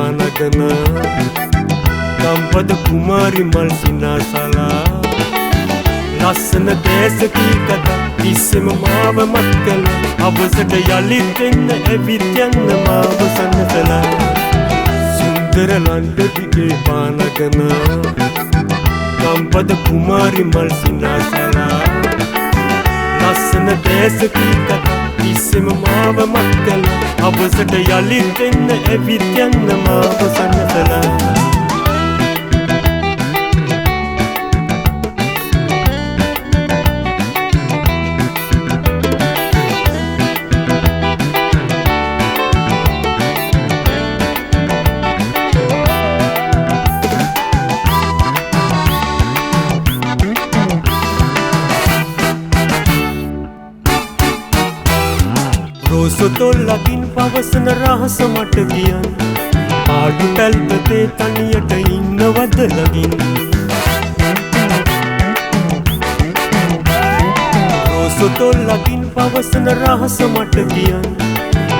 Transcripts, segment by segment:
පානගන ගම්පද කුමාරි මල් සිනාසලා ලස්සන දේශකී කතා ඉස්සෙම මාව මත් කළ අවසට යළිත් එන්න ඇවිත් යන්න මාව සන්නසලා සුන්දර ලන්ඩ දිගේ පානගන ගම්පද කුමාරි මල් සිනාසලා ලස්සන දේශකී කතා ඉස්සෙම මාව මත් කළ අවසට යළිත් එන්න ඇවිත් යන්න මාව සන්නසලා රෝසතොල්ලකින් පවසන රහස මට කියන් පාඩු පැල්පතේ තනියට ඉන්නවද ලගින් රෝසතොල්ලකින් පවසන රහස මට කියන්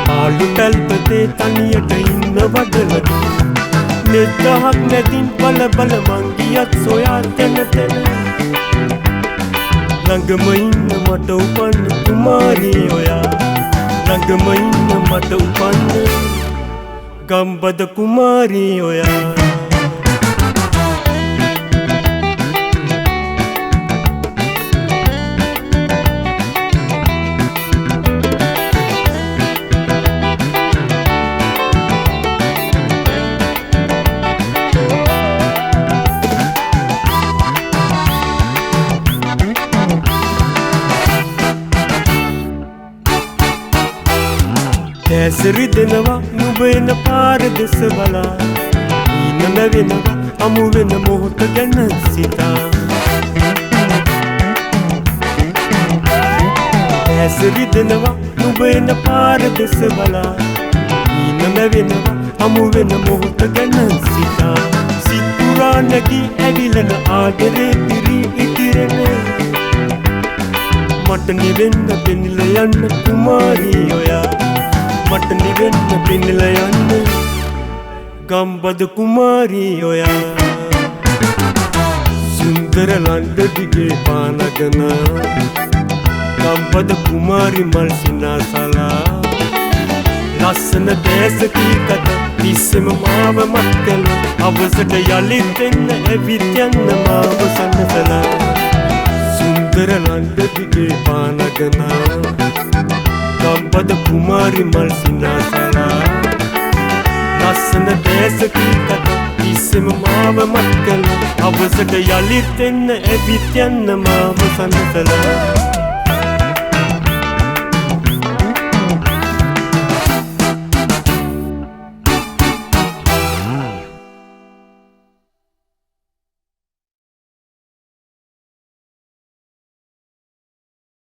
පාඩු පැල්පතේ තනියට ඉන්නවද ලගින් නෙත්තහක් නැතින් බල බල මංගියත් සොයා තැන තැන ළඟම ඉන්න මට උපන්න කුමාරී ඔයා ළඟම ඉන්න මට උපන්න ගම්බද කුමාරී ඔයා ඇසරි දෙනවා නුඹ එන පාර දෙස බලා ඊන නැවෙනවා අමු වෙන මොහොත ගැන සිතා ඇසරි දෙනවා නුඹ එන පාර දෙස බලා ඊන නැවෙනවා අමු වෙන මොහොත ගැන සිතා සිතුරා නැගී ඇවිලන ආදරේ පිරී ඉතිරෙන මට නිවෙන්න පෙනිල යන්න කුමාරී ඔයා මට නිවෙන්න පින්නල යන්න ගම්බද කුමාරී ඔයා සුන්දර ලන්ඩ දිගේ පානගන ගම්බද කුමාරි මල් සිනාසලා ලස්සන දේශකී කතා ඉස්සෙම මාව මත් කළ අවසට යළිත් එන්න ඇවිත් යන්න මාව සන්නසලා සුන්දර ලන්ඩ දිගේ පානගන ගම්පද කුමාරි මල් සිනාසලා ලස්සන දේශකී කතා ඉස්සෙම මාව මත් කළ අවසට යළිත් එන්න ඇවිත් යන්න මාව සන්නසලා